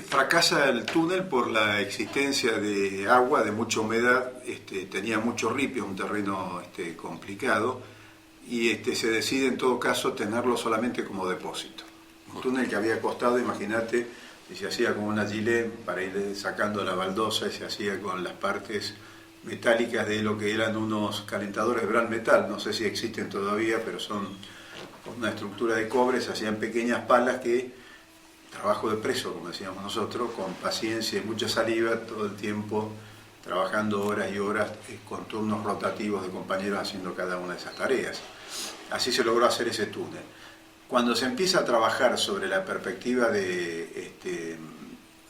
Fracasa el túnel por la existencia de agua, de mucha humedad, tenía mucho ripio, un terreno complicado, y se decide en todo caso tenerlo solamente como depósito. Un túnel que había costado, imagínate, se hacía con una gilet para ir sacando la baldosa, y se hacía con las partes metálicas de lo que eran unos calentadores de Bran Metal, no sé si existen todavía, pero son con una estructura de cobre, se hacían pequeñas palas que, trabajo de preso, como decíamos nosotros, con paciencia y mucha saliva, todo el tiempo trabajando horas y horas, con turnos rotativos de compañeros haciendo cada una de esas tareas. Así se logró hacer ese túnel. Cuando se empieza a trabajar sobre la perspectiva de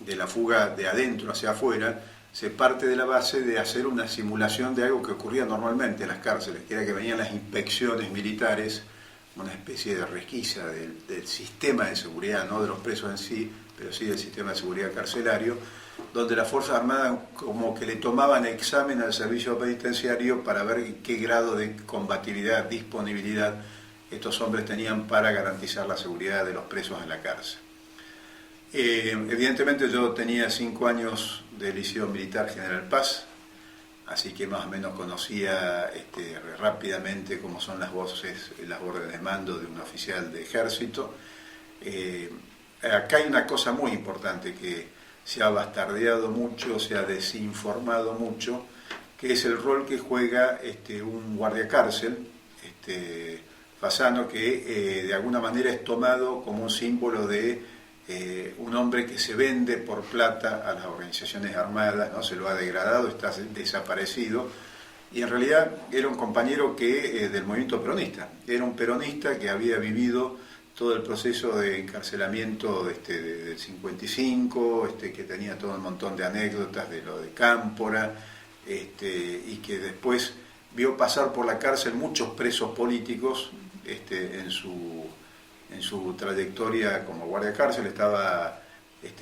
la fuga de adentro hacia afuera, se parte de la base de hacer una simulación de algo que ocurría normalmente en las cárceles, que era que venían las inspecciones militares, una especie de resquisa del sistema de seguridad, no de los presos en sí, pero sí del sistema de seguridad carcelario, donde las Fuerzas Armadas como que le tomaban examen al servicio penitenciario para ver qué grado de combatividad, disponibilidad estos hombres tenían para garantizar la seguridad de los presos en la cárcel. Evidentemente yo tenía 5 años de liceo militar General Paz, así que más o menos conocía rápidamente cómo son las voces, las órdenes de mando de un oficial de ejército. Acá hay una cosa muy importante que se ha bastardeado mucho, se ha desinformado mucho, que es el rol que juega un guardiacárcel, Fasano, que de alguna manera es tomado como un símbolo de un hombre que se vende por plata a las organizaciones armadas, ¿no? Se lo ha degradado, está desaparecido, y en realidad era un compañero del movimiento peronista, era un peronista que había vivido todo el proceso de encarcelamiento del 55, que tenía todo un montón de anécdotas de lo de Cámpora, y que después vio pasar por la cárcel muchos presos políticos en su trayectoria como guardia cárcel, estaba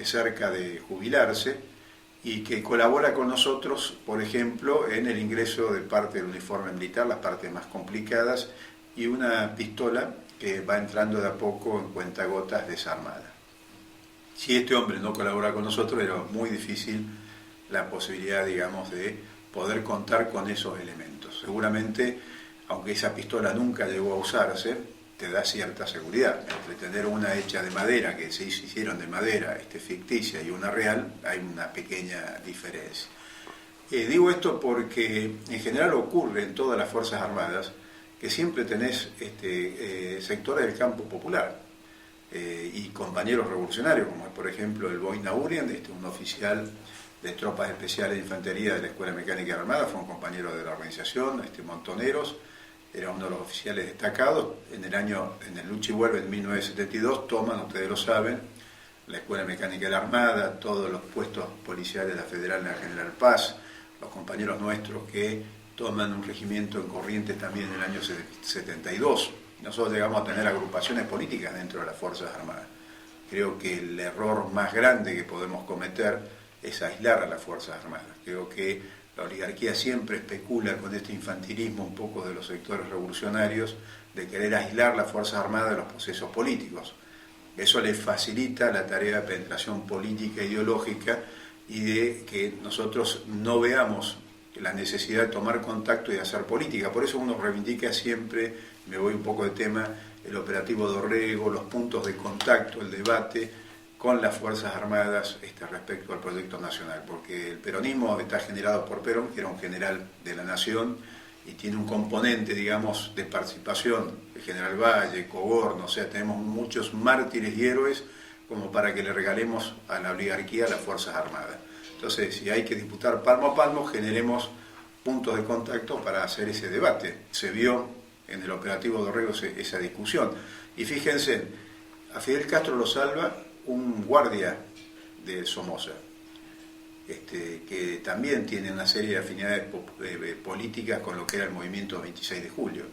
cerca de jubilarse, y que colabora con nosotros, por ejemplo, en el ingreso de parte del uniforme militar, las partes más complicadas, y una pistola que va entrando de a poco en cuentagotas desarmada. Si este hombre no colabora con nosotros, era muy difícil la posibilidad, digamos, de poder contar con esos elementos. Seguramente, aunque esa pistola nunca llegó a usarse, te da cierta seguridad. Entre tener una hecha de madera, que se hicieron de madera, ficticia, y una real, hay una pequeña diferencia. Digo esto porque en general ocurre en todas las Fuerzas Armadas que siempre tenés sectores del campo popular y compañeros revolucionarios, como es por ejemplo el Boina Urien, un oficial de tropas especiales de infantería de la Escuela Mecánica Armada, fue un compañero de la organización, Montoneros, era uno de los oficiales destacados. En el Lucha y Vuelve, en 1972, toman, ustedes lo saben, la Escuela Mecánica de la Armada, todos los puestos policiales de la Federal en la General Paz, los compañeros nuestros que toman un regimiento en Corrientes también en el año 72. Nosotros llegamos a tener agrupaciones políticas dentro de las Fuerzas Armadas. Creo que el error más grande que podemos cometer es aislar a las Fuerzas Armadas. Creo que la oligarquía siempre especula con este infantilismo un poco de los sectores revolucionarios de querer aislar las Fuerzas Armadas de los procesos políticos. Eso les facilita la tarea de penetración política e ideológica, y de que nosotros no veamos la necesidad de tomar contacto y de hacer política. Por eso uno reivindica siempre, me voy un poco de tema, el operativo Dorrego, los puntos de contacto, el debate con las Fuerzas Armadas respecto al proyecto nacional, porque el peronismo está generado por Perón, que era un general de la nación, y tiene un componente, digamos, de participación, el general Valle, Cogorno, o sea, tenemos muchos mártires y héroes como para que le regalemos a la oligarquía las Fuerzas Armadas. Entonces, si hay que disputar palmo a palmo, generemos puntos de contacto para hacer ese debate. Se vio en el operativo Dorrego esa discusión. Y fíjense, a Fidel Castro lo salva un guardia de Somoza, que también tiene una serie de afinidades políticas con lo que era el movimiento 26 de julio.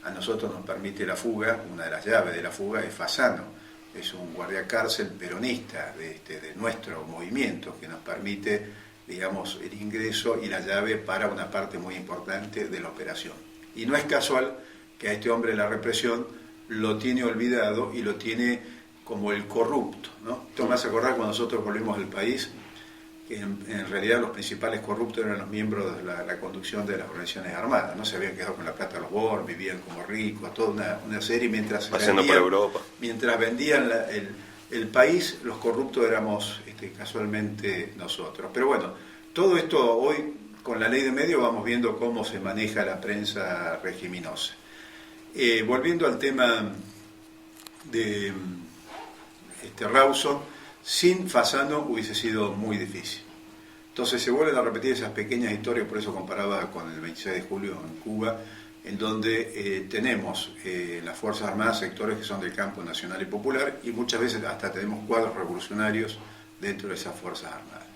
A nosotros nos permite la fuga, una de las llaves de la fuga es Fasano, es un guardiacárcel peronista de nuestro movimiento, que nos permite, digamos, el ingreso y la llave para una parte muy importante de la operación. Y no es casual que a este hombre la represión lo tiene olvidado y lo tiene como el corrupto, ¿no? Esto me hace acordar cuando nosotros volvimos del país, que en realidad los principales corruptos eran los miembros de la conducción de las organizaciones armadas, ¿no? Se habían quedado con la plata de los bonos, vivían como ricos, toda una serie, paseando por Europa. Mientras vendían el país, los corruptos éramos casualmente nosotros. Pero bueno, todo esto hoy, con la ley de medios, vamos viendo cómo se maneja la prensa regiminosa. Volviendo al tema de Rawson, sin Fasano hubiese sido muy difícil. Entonces se vuelven a repetir esas pequeñas historias, por eso comparaba con el 26 de julio en Cuba, en donde tenemos las Fuerzas Armadas sectores que son del campo nacional y popular, y muchas veces hasta tenemos cuadros revolucionarios dentro de esas Fuerzas Armadas.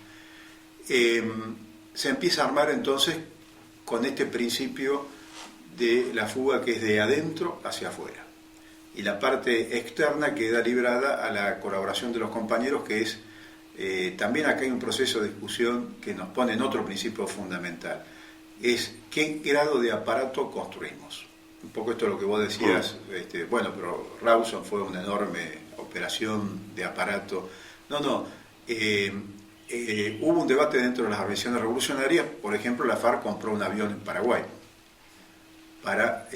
Se empieza a armar entonces con este principio de la fuga que es de adentro hacia afuera. Y la parte externa queda librada a la colaboración de los compañeros, que es, también acá hay un proceso de discusión que nos pone en otro principio fundamental, es qué grado de aparato construimos. Un poco esto es lo que vos decías, bueno, pero Rawson fue una enorme operación de aparato. No, hubo un debate dentro de las organizaciones revolucionarias. Por ejemplo, la FARC compró un avión en Paraguay para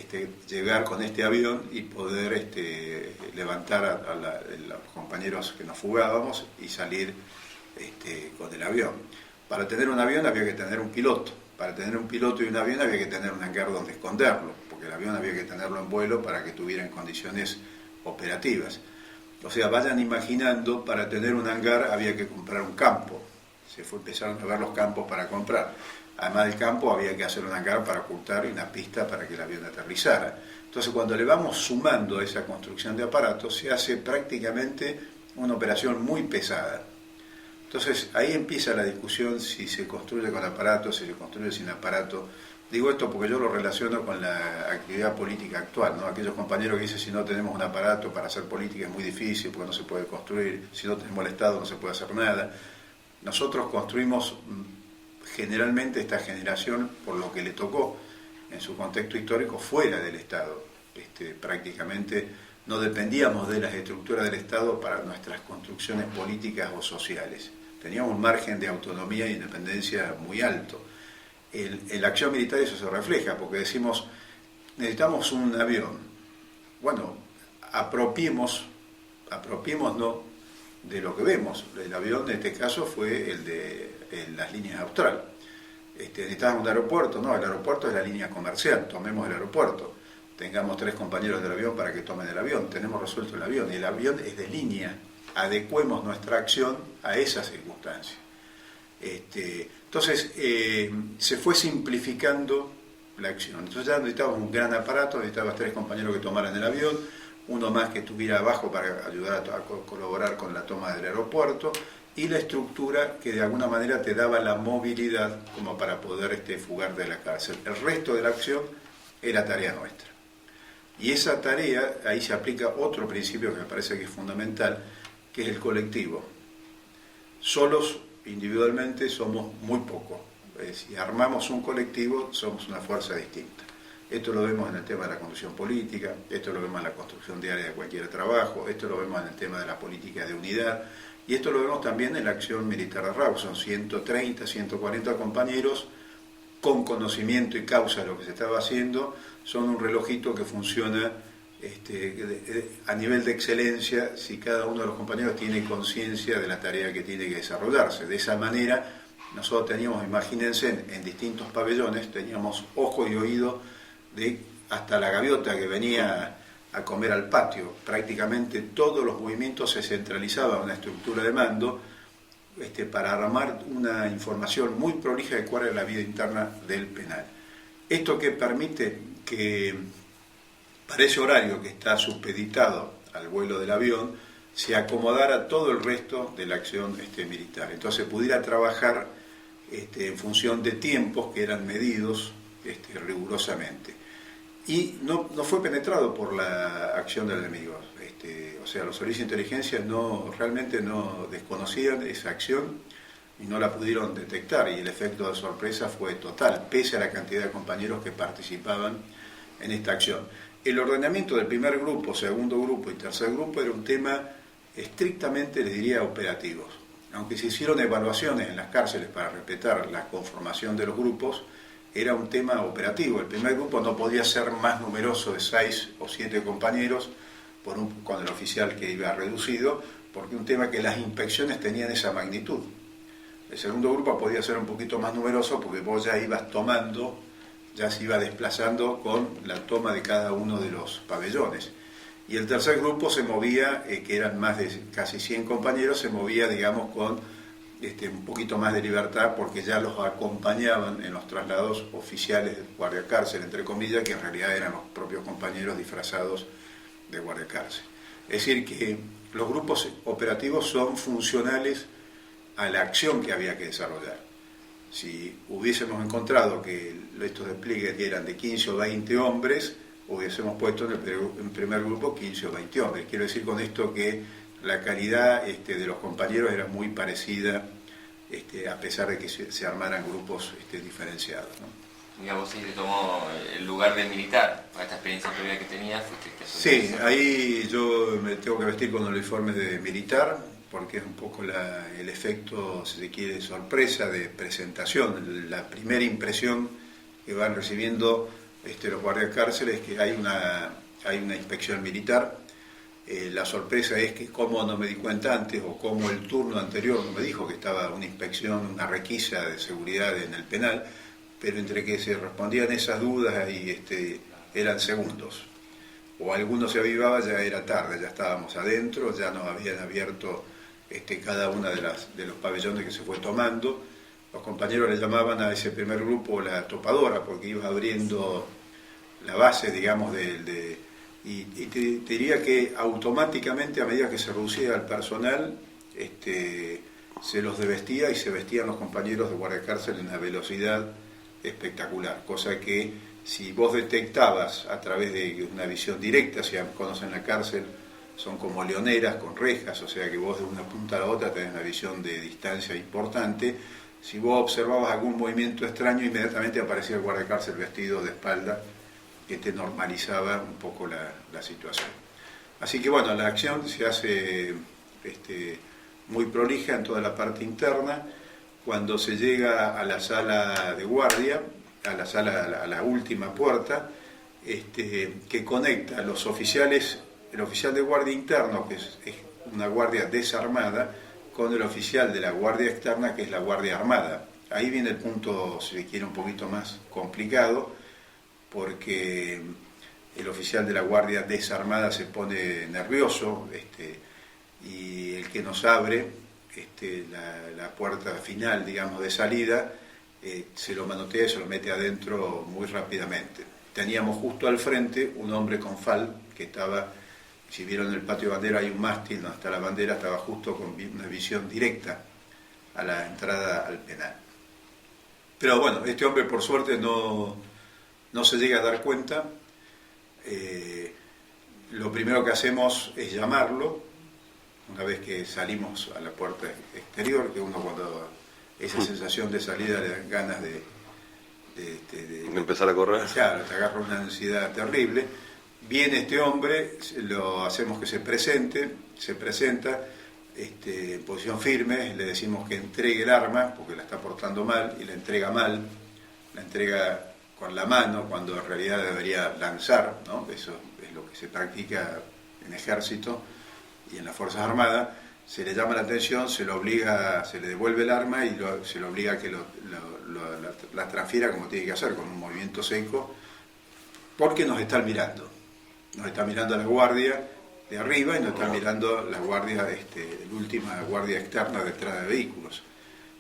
llegar con este avión y poder levantar a los compañeros que nos fugábamos y salir con el avión. Para tener un avión había que tener un piloto. Para tener un piloto y un avión había que tener un hangar donde esconderlo, porque el avión había que tenerlo en vuelo para que tuviera en condiciones operativas. O sea, vayan imaginando, para tener un hangar había que comprar un campo. Empezaron a ver los campos para comprar. Además del campo había que hacer un hangar para ocultar y una pista para que el avión aterrizara. Entonces, cuando le vamos sumando a esa construcción de aparatos, se hace prácticamente una operación muy pesada. Entonces, ahí empieza la discusión si se construye con aparato, si se construye sin aparato. Digo esto porque yo lo relaciono con la actividad política actual, ¿no? Aquellos compañeros que dicen, si no tenemos un aparato para hacer política es muy difícil porque no se puede construir, si no tenemos el Estado no se puede hacer nada. Nosotros construimos generalmente esta generación, por lo que le tocó en su contexto histórico, fuera del Estado. Prácticamente no dependíamos de las estructuras del Estado para nuestras construcciones políticas o sociales. Teníamos un margen de autonomía e independencia muy alto. En la acción militar eso se refleja, porque decimos, necesitamos un avión. Bueno, apropiémonos de lo que vemos. El avión en este caso fue el de las líneas Austral. Necesitamos un aeropuerto, no, el aeropuerto es la línea comercial, tomemos el aeropuerto. Tengamos 3 compañeros del avión para que tomen el avión, tenemos resuelto el avión, y el avión es de línea, adecuemos nuestra acción a esas circunstancias. Entonces, se fue simplificando la acción. Entonces ya necesitábamos un gran aparato, necesitábamos 3 compañeros que tomaran el avión, uno más que estuviera abajo para ayudar a colaborar con la toma del aeropuerto, y la estructura que de alguna manera te daba la movilidad como para poder fugar de la cárcel. El resto de la acción era tarea nuestra. Y esa tarea, ahí se aplica otro principio que me parece que es fundamental, que es el colectivo. Solos, individualmente, somos muy pocos. Si armamos un colectivo, somos una fuerza distinta. Esto lo vemos en el tema de la conducción política, esto lo vemos en la construcción diaria de cualquier trabajo, esto lo vemos en el tema de la política de unidad, y esto lo vemos también en la acción militar de Rawson. 130, 140 compañeros con conocimiento y causa de lo que se estaba haciendo, son un relojito que funciona a nivel de excelencia si cada uno de los compañeros tiene conciencia de la tarea que tiene que desarrollarse. De esa manera, nosotros teníamos, imagínense, en distintos pabellones, teníamos ojo y oído de hasta la gaviota que venía a comer al patio. Prácticamente todos los movimientos se centralizaban en una estructura de mando para armar una información muy prolija de cuál era la vida interna del penal. Esto que permite que para ese horario que está supeditado al vuelo del avión se acomodara todo el resto de la acción militar. Entonces pudiera trabajar en función de tiempos que eran medidos rigurosamente. Y no fue penetrado por la acción del enemigo. O sea, los servicios de inteligencia realmente no desconocían esa acción y no la pudieron detectar, y el efecto de sorpresa fue total, pese a la cantidad de compañeros que participaban en esta acción. El ordenamiento del primer grupo, segundo grupo y tercer grupo era un tema estrictamente, les diría, operativos. Aunque se hicieron evaluaciones en las cárceles para respetar la conformación de los grupos, era un tema operativo. El primer grupo no podía ser más numeroso de 6 o 7 compañeros con el oficial que iba reducido, porque un tema que las inspecciones tenían esa magnitud. El segundo grupo podía ser un poquito más numeroso porque vos ya ibas tomando, ya se iba desplazando con la toma de cada uno de los pabellones. Y el tercer grupo se movía, que eran más de casi 100 compañeros, se movía, digamos, con un poquito más de libertad, porque ya los acompañaban en los traslados oficiales de guardia cárcel, entre comillas, que en realidad eran los propios compañeros disfrazados de guardia cárcel. Es decir, que los grupos operativos son funcionales a la acción que había que desarrollar. Si hubiésemos encontrado que estos despliegues eran de 15 o 20 hombres, hubiésemos puesto en primer grupo 15 o 20 hombres. Quiero decir con esto que la calidad de los compañeros era muy parecida, a pesar de que se armaran grupos diferenciados, ¿no? Digamos, sí, te tomó el lugar del militar, para esta experiencia previa que tenías. Sí, ahí yo me tengo que vestir con el uniforme de militar, porque es un poco el efecto, si se quiere, sorpresa de presentación. La primera impresión que van recibiendo los guardias cárceles es que hay una inspección militar. La sorpresa es que cómo no me di cuenta antes, o cómo el turno anterior no me dijo que estaba una inspección, una requisa de seguridad en el penal, pero entre que se respondían esas dudas y eran segundos. O alguno se avivaba, ya era tarde, ya estábamos adentro, ya nos habían abierto cada una de los pabellones que se fue tomando. Los compañeros le llamaban a ese primer grupo la topadora, porque iba abriendo la base, digamos, y te diría que automáticamente, a medida que se reducía el personal, se los desvestía y se vestían los compañeros de guardia cárcel en una velocidad espectacular, cosa que si vos detectabas a través de una visión directa, si conocen la cárcel, son como leoneras con rejas, o sea que vos de una punta a la otra tenés una visión de distancia importante. Si vos observabas algún movimiento extraño, inmediatamente aparecía el guardia cárcel vestido de espalda, que te normalizaba un poco la situación. Así que bueno, la acción se hace muy prolija en toda la parte interna. Cuando se llega a la sala de guardia, a la última puerta, que conecta a los oficiales, el oficial de guardia interno, que es una guardia desarmada, con el oficial de la guardia externa, que es la guardia armada. Ahí viene el punto, si se quiere, un poquito más complicado, porque el oficial de la guardia desarmada se pone nervioso, y el que nos abre la puerta final, digamos, de salida, se lo manotea y se lo mete adentro muy rápidamente. Teníamos justo al frente un hombre con fal que estaba, si vieron en el patio de bandera hay un mástil donde está la bandera, estaba justo con una visión directa a la entrada al penal. Pero bueno, este hombre por suerte no se llega a dar cuenta. Lo primero que hacemos es llamarlo, una vez que salimos a la puerta exterior, que uno cuando esa sensación de salida le dan ganas de empezar a correr. Claro, te agarra una ansiedad terrible. Viene este hombre, lo hacemos que se presenta en posición firme, le decimos que entregue el arma, porque la está portando mal, y la entrega mal, la entrega con la mano, cuando en realidad debería lanzar, ¿no? Eso es lo que se practica en ejército y en las Fuerzas Armadas. Se le llama la atención, se le devuelve el arma y se le obliga a que la transfiera como tiene que hacer, con un movimiento seco, porque nos están mirando. Nos está mirando la guardia de arriba y nos está mirando la guardia, la última guardia externa detrás de vehículos.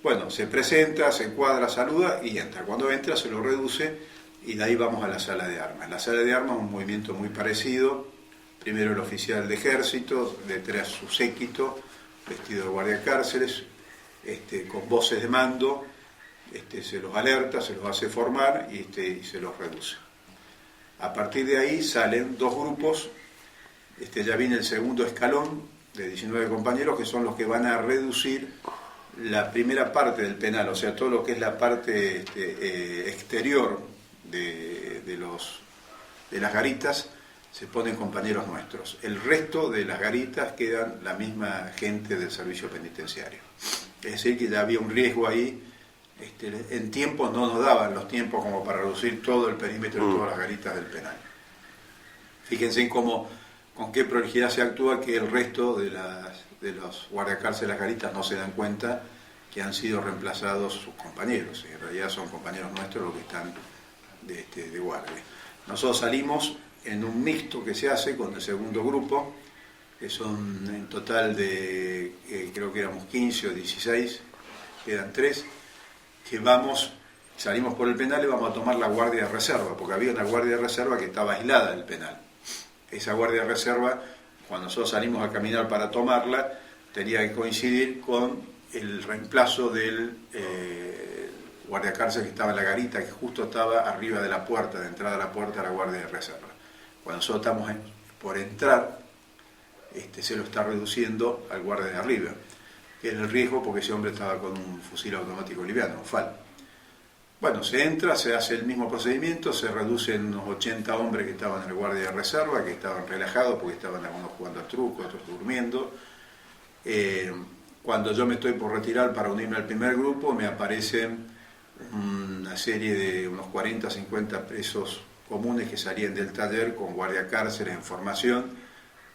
Bueno, se presenta, se cuadra, saluda y entra. Cuando entra se lo reduce y de ahí vamos a la sala de armas. La sala de armas es un movimiento muy parecido. Primero el oficial de ejército, detrás su séquito, vestido de guardia cárceles, con voces de mando, se los alerta, se los hace formar y se los reduce. A partir de ahí salen dos grupos, ya viene el segundo escalón de 19 compañeros, que son los que van a reducir la primera parte del penal, o sea, todo lo que es la parte exterior de las garitas, se ponen compañeros nuestros. El resto de las garitas quedan la misma gente del servicio penitenciario. Es decir, que ya había un riesgo ahí. En tiempos no nos daban los tiempos como para reducir todo el perímetro de todas las garitas del penal. Fíjense con qué prolijidad se actúa, que el resto de los guardiacárceles, las garitas, no se dan cuenta que han sido reemplazados sus compañeros. En realidad son compañeros nuestros los que están de guardia. Nosotros salimos en un mixto que se hace con el segundo grupo, que son en total creo que éramos 15 o 16, quedan 3, que salimos por el penal y vamos a tomar la guardia de reserva, porque había una guardia de reserva que estaba aislada del penal. Esa guardia de reserva, cuando nosotros salimos a caminar para tomarla, tenía que coincidir con el reemplazo del guardiacárcel que estaba en la garita, que justo estaba arriba de la puerta, de entrada a la puerta a la guardia de reserva. Cuando nosotros estamos por entrar, se lo está reduciendo al guardia de arriba, que era el riesgo porque ese hombre estaba con un fusil automático liviano, un FAL. Bueno, se entra, se hace el mismo procedimiento, se reducen unos 80 hombres que estaban en el guardia de reserva, que estaban relajados porque estaban algunos jugando al truco, otros durmiendo. Cuando yo me estoy por retirar para unirme al primer grupo, me aparecen una serie de unos 40 o 50 presos comunes que salían del taller con guardiacárceles en formación,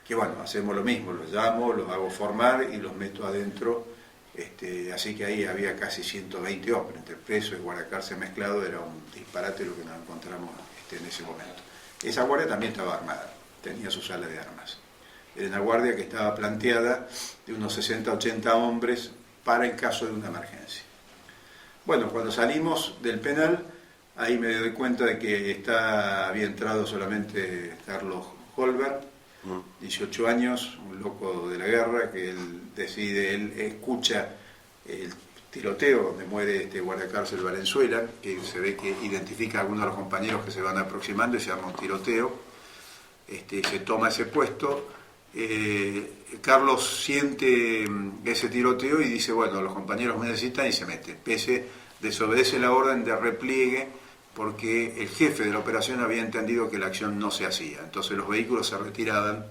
que bueno, hacemos lo mismo, los llamo, los hago formar y los meto adentro. Así que ahí había casi 120 hombres, entre presos y guardiacárcel mezclado, era un disparate lo que nos encontramos en ese momento. Esa guardia también estaba armada, tenía su sala de armas. Era una guardia que estaba planteada de unos 60-80 hombres para el caso de una emergencia. Bueno, cuando salimos del penal, ahí me doy cuenta de que había entrado solamente Carlos Holberg, 18 años, un loco de la guerra, que él escucha el tiroteo donde muere este guardiacárcel Valenzuela, que se ve que identifica a algunos de los compañeros que se van aproximando y se arma un tiroteo, se toma ese puesto. Carlos siente ese tiroteo y dice, bueno, los compañeros me necesitan, y se mete. Desobedece la orden de repliegue porque el jefe de la operación había entendido que la acción no se hacía. Entonces los vehículos se retiraban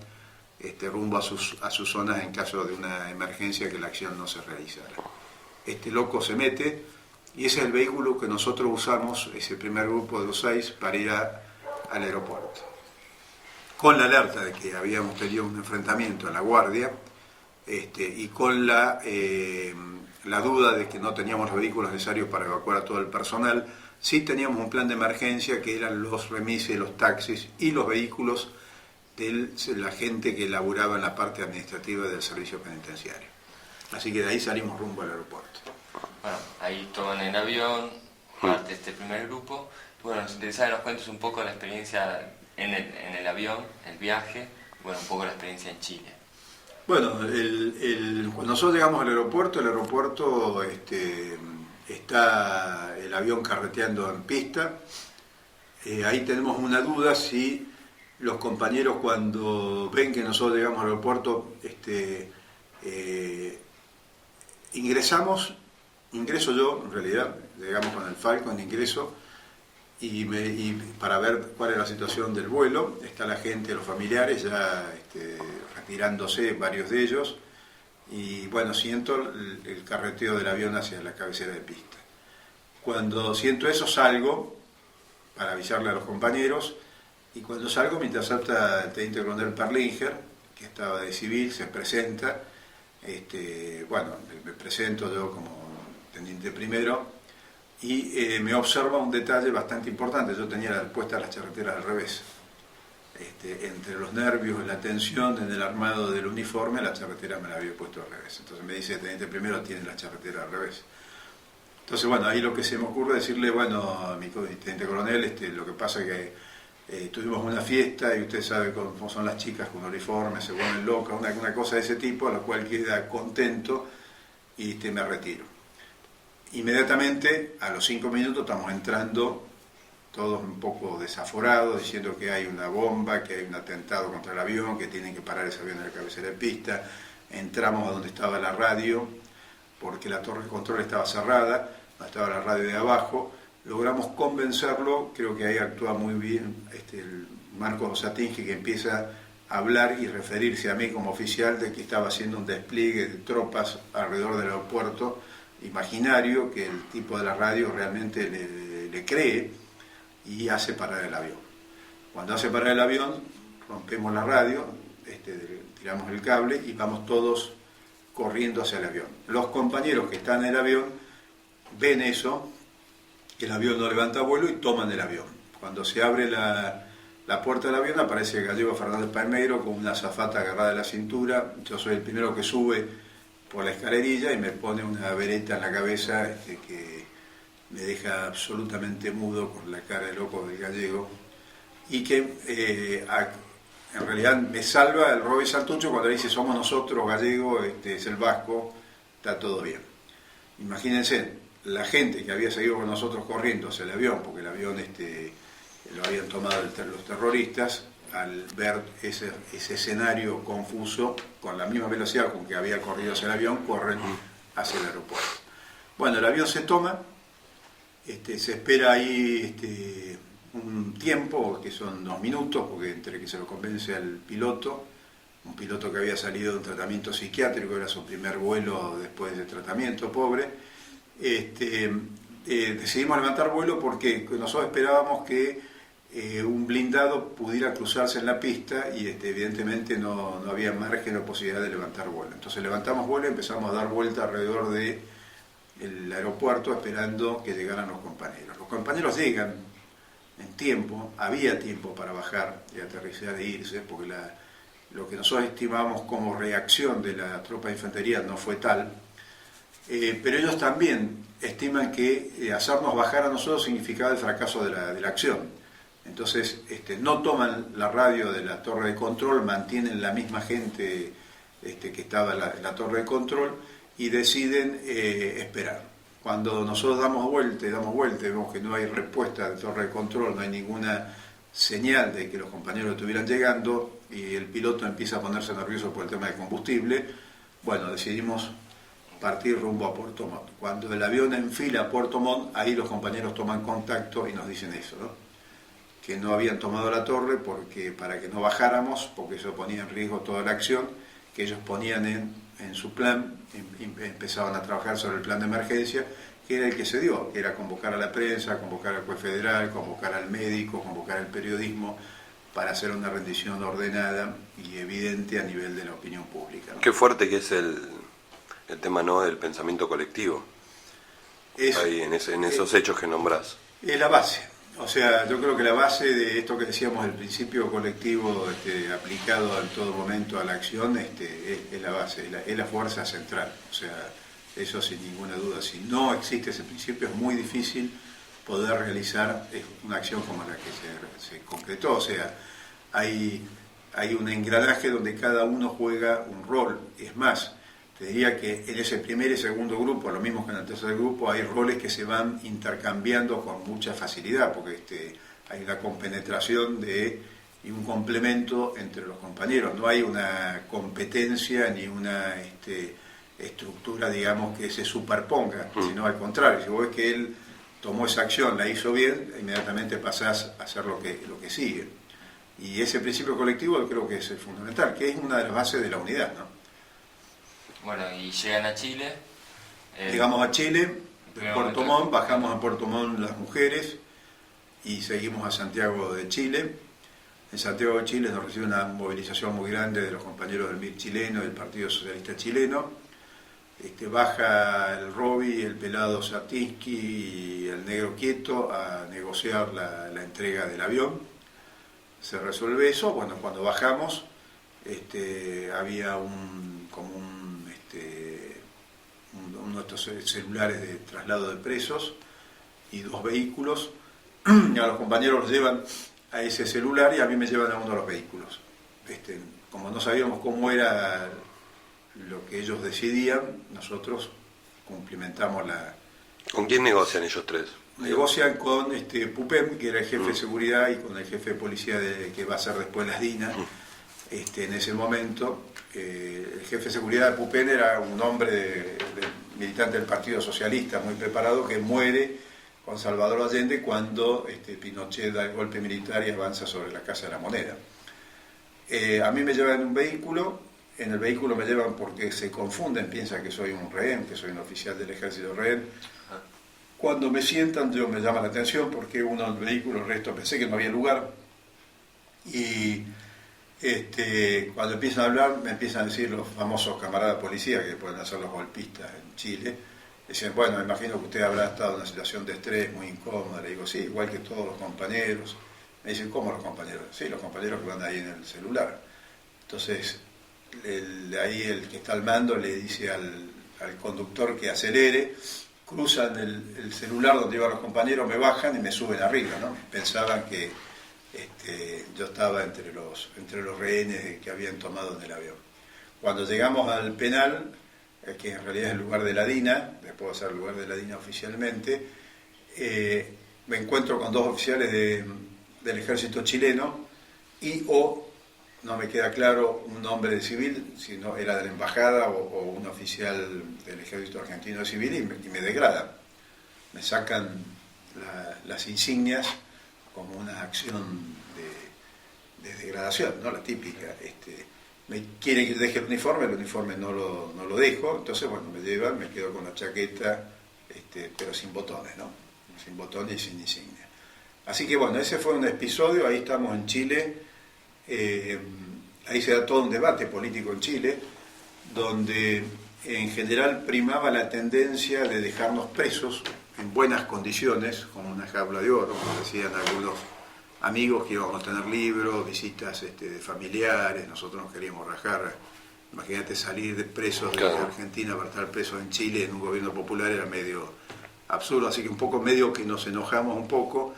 rumbo a sus zonas en caso de una emergencia, que la acción no se realizara. Este loco se mete y ese es el vehículo que nosotros usamos, ese primer grupo de los 6, para ir al aeropuerto. Con la alerta de que habíamos tenido un enfrentamiento en la guardia y con la duda de que no teníamos los vehículos necesarios para evacuar a todo el personal, sí teníamos un plan de emergencia que eran los remises, los taxis y los vehículos de la gente que laburaba en la parte administrativa del servicio penitenciario. Así que de ahí salimos rumbo al aeropuerto. Bueno, ahí toman el avión, parte de este primer grupo. Bueno, nos interesa que nos cuentes un poco la experiencia en el avión, el viaje, bueno, un poco la experiencia en Chile. Bueno, cuando nosotros llegamos al aeropuerto, está el avión carreteando en pista. Ahí tenemos una duda si los compañeros, cuando ven que nosotros llegamos al aeropuerto, ingreso yo, en realidad, llegamos con el Falcon, ingreso, y para ver cuál es la situación del vuelo. Está la gente, los familiares, ya retirándose, varios de ellos, y bueno, siento el carreteo del avión hacia la cabecera de pista. Cuando siento eso, salgo para avisarle a los compañeros, y cuando salgo me intercepta el teniente coronel Perlinger, que estaba de civil, se presenta. Bueno, me presento yo como teniente primero, y me observa un detalle bastante importante. Yo tenía puestas las charreteras al revés. Entre los nervios, la tensión en el armado del uniforme, la charretera me la había puesto al revés. Entonces me dice, teniente primero, tiene la charretera al revés. Entonces, bueno, ahí lo que se me ocurre es decirle, bueno, a mi teniente coronel, lo que pasa es que tuvimos una fiesta y usted sabe cómo son las chicas con uniforme, se vuelven locas, una cosa de ese tipo, a la cual queda contento, y me retiro. Inmediatamente, a los 5 minutos, estamos entrando todos un poco desaforados, diciendo que hay una bomba, que hay un atentado contra el avión, que tienen que parar ese avión en la cabecera de pista. Entramos a donde estaba la radio, porque la torre de control estaba cerrada, donde estaba la radio de abajo. Logramos convencerlo, creo que ahí actúa muy bien el Marco Satinsky, que empieza a hablar y referirse a mí como oficial de que estaba haciendo un despliegue de tropas alrededor del aeropuerto imaginario, que el tipo de la radio realmente le cree y hace parar el avión. Cuando hace parar el avión, rompemos la radio, tiramos el cable y vamos todos corriendo hacia el avión. Los compañeros que están en el avión ven eso, que el avión no levanta vuelo y toman el avión. Cuando se abre la puerta del avión aparece el gallego Fernández Palmeiro con una azafata agarrada de la cintura. Yo soy el primero que sube por la escalerilla y me pone una vereta en la cabeza que me deja absolutamente mudo con la cara de loco del gallego, y que en realidad me salva el Robe Santucho cuando dice somos nosotros gallego, es el vasco, está todo bien. Imagínense la gente que había seguido con nosotros corriendo hacia el avión, porque el avión lo habían tomado los terroristas, al ver ese escenario confuso, con la misma velocidad con que había corrido hacia el avión, corren hacia el aeropuerto. Bueno, el avión se toma, se espera ahí un tiempo, que son 2 minutos, porque entre que se lo convence al piloto, un piloto que había salido de un tratamiento psiquiátrico, era su primer vuelo después del tratamiento, pobre, decidimos levantar vuelo porque nosotros esperábamos que un blindado pudiera cruzarse en la pista y evidentemente no había margen o posibilidad de levantar vuelo. Entonces levantamos vuelo y empezamos a dar vuelta alrededor del aeropuerto esperando que llegaran los compañeros. Los compañeros llegan en tiempo, había tiempo para bajar y aterrizar e irse, porque lo que nosotros estimábamos como reacción de la tropa de infantería no fue tal, pero ellos también estiman que hacernos bajar a nosotros significaba el fracaso de la acción. Entonces no toman la radio de la torre de control, mantienen la misma gente que estaba en la torre de control y deciden esperar. Cuando nosotros damos vuelta y vemos que no hay respuesta de torre de control, no hay ninguna señal de que los compañeros estuvieran llegando y el piloto empieza a ponerse nervioso por el tema de combustible, bueno, decidimos partir rumbo a Puerto Montt. Cuando el avión enfila a Puerto Montt, ahí los compañeros toman contacto y nos dicen eso, ¿no? Que no habían tomado la torre para que no bajáramos, porque eso ponía en riesgo toda la acción, que ellos ponían en su plan, empezaban a trabajar sobre el plan de emergencia, que era el que se dio, que era convocar a la prensa, convocar al juez federal, convocar al médico, convocar al periodismo, para hacer una rendición ordenada y evidente a nivel de la opinión pública, ¿no? Qué fuerte que es el tema, ¿no?, del pensamiento colectivo, ahí en esos hechos que nombrás. Es la base. O sea, yo creo que la base de esto que decíamos del principio colectivo aplicado en todo momento a la acción es la base, es la fuerza central. O sea, eso sin ninguna duda. Si no existe ese principio es muy difícil poder realizar una acción como la que se concretó. O sea, hay un engranaje donde cada uno juega un rol. Es más, te diría que en ese primer y segundo grupo, lo mismo que en el tercer grupo, hay roles que se van intercambiando con mucha facilidad, porque hay una compenetración y un complemento entre los compañeros. No hay una competencia ni una estructura, digamos, que se superponga, sino al contrario. Si vos ves que él tomó esa acción, la hizo bien, inmediatamente pasás a hacer lo que sigue. Y ese principio colectivo yo creo que es el fundamental, que es una de las bases de la unidad, ¿no? Bueno, y llegan a Chile. Llegamos a Chile, Puerto Montt, bajamos a Puerto Montt las mujeres y seguimos a Santiago de Chile. En Santiago de Chile nos recibe una movilización muy grande de los compañeros del MIR chileno, del Partido Socialista Chileno. Baja el Robi, el pelado Satinsky y el negro Quieto a negociar la entrega del avión. Se resuelve eso. Bueno, cuando bajamos había uno de estos celulares de traslado de presos y 2 vehículos. A los compañeros los llevan a ese celular y a mí me llevan a uno de los vehículos. Como no sabíamos cómo era lo que ellos decidían, nosotros cumplimentamos ¿Con quién negocian ellos tres? Negocian con Pupem, que era el jefe de seguridad, y con el jefe de policía que va a ser después las DINA. En ese momento, el jefe de seguridad de Pupén era un hombre militante del Partido Socialista, muy preparado, que muere con Salvador Allende cuando Pinochet da el golpe militar y avanza sobre la Casa de la Moneda. A mí me llevan en un vehículo, en el vehículo me llevan porque se confunden, piensan que soy un rehén, que soy un oficial del ejército rehén. Cuando me sientan, yo me llama la atención porque uno en el vehículo, el resto pensé que no había lugar. Y cuando empiezan a hablar, me empiezan a decir los famosos camaradas policías que pueden hacer los golpistas en Chile. Decían, bueno, me imagino que usted habrá estado en una situación de estrés muy incómoda. Le digo, sí, igual que todos los compañeros. Me dicen, ¿cómo los compañeros? Sí, los compañeros que van ahí en el celular. Entonces, ahí el que está al mando le dice al conductor que acelere, cruzan el celular donde iban los compañeros, me bajan y me suben arriba, ¿no? Pensaban que yo estaba entre los rehenes que habían tomado en el avión. Cuando llegamos al penal, que en realidad es el lugar de la DINA, después va a ser el lugar de la DINA oficialmente, me encuentro con dos oficiales del ejército chileno no me queda claro un nombre de civil, si no era de la embajada o un oficial del ejército argentino civil y me degradan. Me sacan las insignias como una acción de degradación, ¿no? La típica. Me quieren que deje el uniforme no lo dejo, entonces bueno, me llevan, me quedo con la chaqueta, pero sin botones, ¿no? Sin botones y sin insignia. Así que bueno, ese fue un episodio, ahí estamos en Chile, ahí se da todo un debate político en Chile, donde en general primaba la tendencia de dejarnos presos en buenas condiciones, con una jaula de oro, como decían algunos amigos que íbamos a tener libros, visitas de familiares, nosotros nos queríamos rajar. Imagínate salir de presos de Argentina para estar presos en Chile en un gobierno popular, era medio absurdo, así que un poco medio que nos enojamos un poco.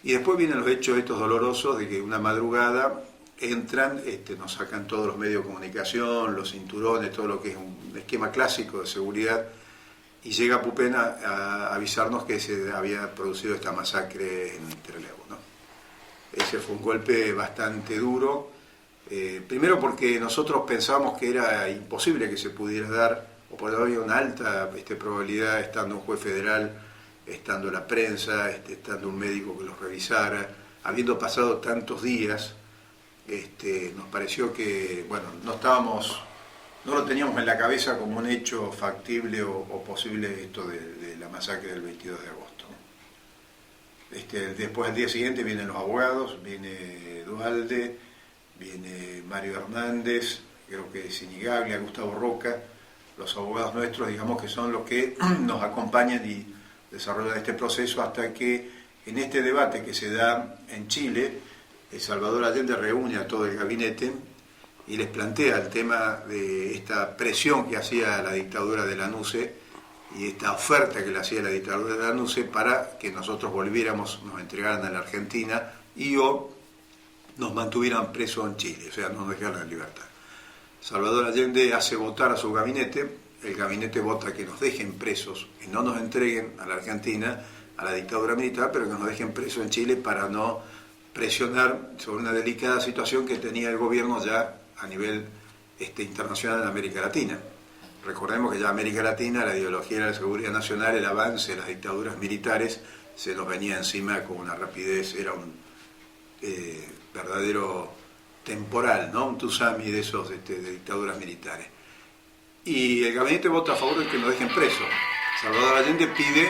Y después vienen los hechos estos dolorosos de que una madrugada entran, nos sacan todos los medios de comunicación, los cinturones, todo lo que es un esquema clásico de seguridad, y llega Pupena a avisarnos que se había producido esta masacre en Trelew, ¿no? Ese fue un golpe bastante duro, primero porque nosotros pensábamos que era imposible que se pudiera dar, o porque había una alta probabilidad, estando un juez federal, estando la prensa, estando un médico que los revisara, habiendo pasado tantos días, nos pareció que, bueno, no lo teníamos en la cabeza como un hecho factible o posible esto de la masacre del 22 de agosto. Después al día siguiente vienen los abogados, viene Duhalde, viene Mario Hernández, creo que Sinigaglia, Gustavo Roca, los abogados nuestros, digamos que son los que nos acompañan y desarrollan este proceso hasta que en este debate que se da en Chile, Salvador Allende reúne a todo el gabinete y les plantea el tema de esta presión que hacía la dictadura de Lanusse y esta oferta que le hacía la dictadura de Lanusse para que nosotros volviéramos, nos entregaran a la Argentina o nos mantuvieran presos en Chile, o sea, nos dejaran en libertad. Salvador Allende hace votar a su gabinete, el gabinete vota que nos dejen presos, que no nos entreguen a la Argentina, a la dictadura militar, pero que nos dejen presos en Chile para no presionar sobre una delicada situación que tenía el gobierno ya a nivel internacional en América Latina. Recordemos que ya América Latina, la ideología de la seguridad nacional, el avance de las dictaduras militares se nos venía encima con una rapidez, era un verdadero temporal, ¿no? Un tsunami de esos de dictaduras militares. Y el gabinete vota a favor de que nos dejen presos. Salvador Allende pide